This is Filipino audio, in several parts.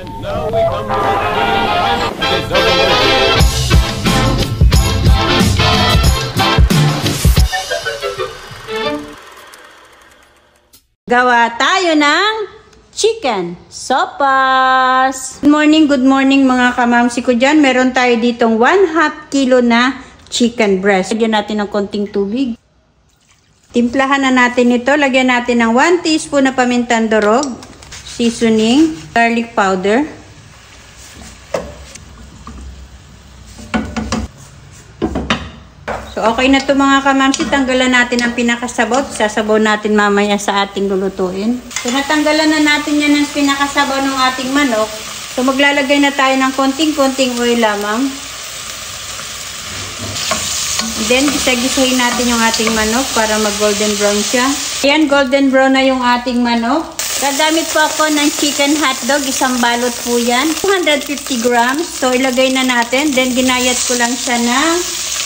And now we come to the final deserving. Gawa tayo ng chicken sopas. Good morning mga kamamsi ko dyan. Meron tayo ditong 1/2 kilo na chicken breast. Lagyan natin ng konting tubig. Timplahan na natin ito. Lagyan natin ng 1 teaspoon na pamintang durog, seasoning, garlic powder, so, okay na ito mga kamamsi. Tanggalan natin ang pinakasabaw. Sasabaw natin mamaya sa ating lulutuin. So, natanggalan na natin yan ng pinakasabaw ng ating manok. So, maglalagay na tayo ng konting-konting oil lamang. Then, gisa-gisahin natin yung ating manok para mag-golden brown siya. Ayan, golden brown na yung ating manok. Gagamit po ako ng chicken hotdog. Isang balot po yan. 250 grams. So, ilagay na natin. Then, ginayat ko lang siya ng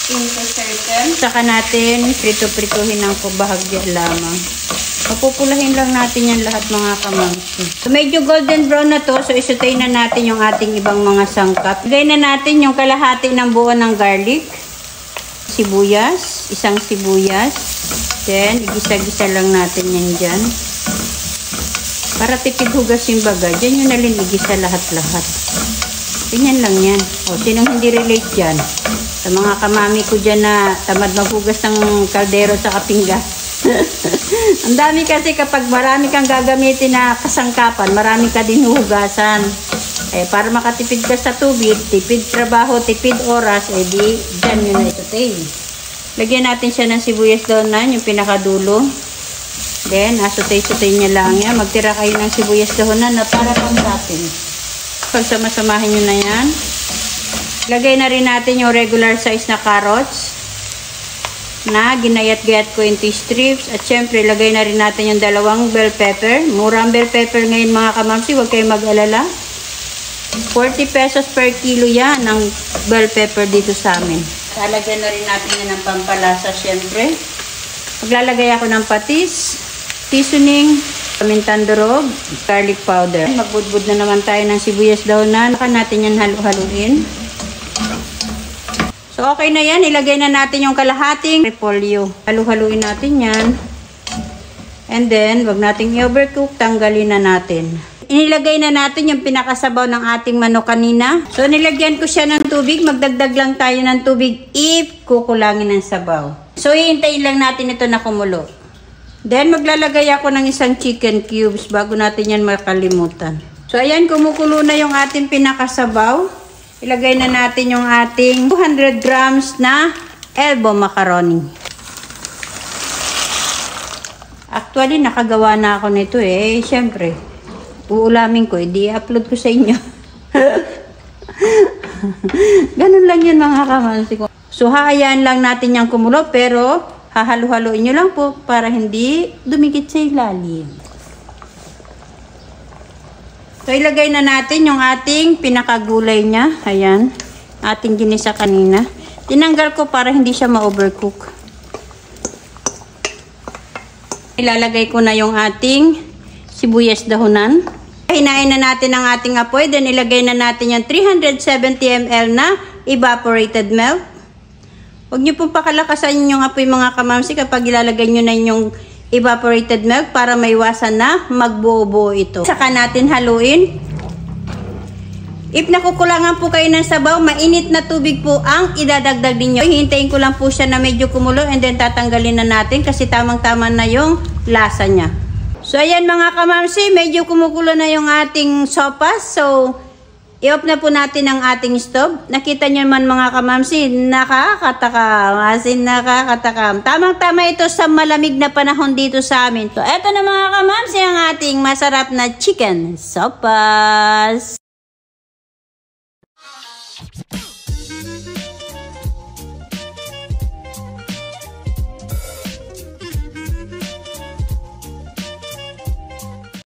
into circle. Saka natin prito-prituhin ng bahagya lamang. Mapupulahin lang natin yan lahat mga kamamsi. So, medyo golden brown na to. So, isutay na natin yung ating ibang mga sangkap. Lagay na natin yung kalahati ng buo ng garlic. Sibuyas. Isang sibuyas. Then, igisa-gisa lang natin yan dyan. Para tipid hugas yung baga. Dyan yun na rin igisa lahat-lahat. Ganyan lang yan. O, sinong hindi relate dyan? Sa mga kamami ko dyan na tamad maghugas ng kaldero sa kapinggan. Ang dami kasi kapag marami kang gagamitin na kasangkapan, marami ka din hugasan. Eh, para makatipid ka sa tubig, tipid trabaho, tipid oras, eh di, dyan yun na ito tayo. Lagyan natin siya ng sibuyas daonan, yung pinakadulo. Then, asutay-sutay niya lang yan. Magtira kayo ng sibuyas daonan na para pang dating. Pagsama-samahin nyo na yan. Lagay na rin natin yung regular size na carrots na ginayat-gayat ko into strips. At syempre, lagay na rin natin yung 2 bell pepper. Murang bell pepper ngayon mga kamamsi, huwag kayong mag-alala. 40 pesos per kilo yan ng bell pepper dito sa amin. Lalagyan na rin natin yan ng pampalasa syempre. Maglalagay ako ng patis, seasoning, pamintang durog, garlic powder. Magbudbud na naman tayo ng sibuyas daonan. Saka natin yan halu-haluin. So, okay na yan. Ilagay na natin yung kalahating repolyo. Halu-haluin natin yan. And then, wag nating i-overcook. Tanggalin na natin. Inilagay na natin yung pinakasabaw ng ating manok kanina. So, nilagyan ko siya ng tubig. Magdagdag lang tayo ng tubig if kukulangin ng sabaw. So, hihintayin lang natin ito na kumulo. Then, maglalagay ako ng isang chicken cubes bago natin yan makalimutan. So, ayan, kumukulo na yung ating pinakasabaw. Ilagay na natin yung ating 200 grams na elbow macaroni. Actually, nakagawa na ako nito eh. Siyempre, uulamin ko. I-upload ko sa inyo. Ganun lang yun mga kamansi ko. So, hayaan lang natin yung kumulo. Pero, hahalu-haluin nyo lang po para hindi dumikit sa ilalim. So, ilagay na natin yung ating pinakagulay niya. Ayan. Ating ginisa kanina. Tinanggal ko para hindi siya ma-overcook. Ilalagay ko na yung ating sibuyas dahunan. Hinain na natin ang ating apoy. Then, ilagay na natin yung 370 ml na evaporated milk. Huwag nyo pong pakalakasan yung apoy mga kamamsi kapag ilalagay nyo na yung evaporated milk para maiwasan na magbuo-buo ito. Saka natin haluin. If nakukulangan po kayo ng sabaw, mainit na tubig po ang idadagdag ninyo. Hihintayin ko lang po siya na medyo kumulo and then tatanggalin na natin kasi tamang-tama na yung lasa niya. So, ayan mga kamamsi, medyo kumukulo na yung ating sopas. So, i-off na po natin ang ating stove. Nakita nyo naman mga kamamsi, nakakatakam. Asin nakakatakam. Tamang-tama ito sa malamig na panahon dito sa amin. So, eto na mga kamamsi ang ating masarap na chicken sopas.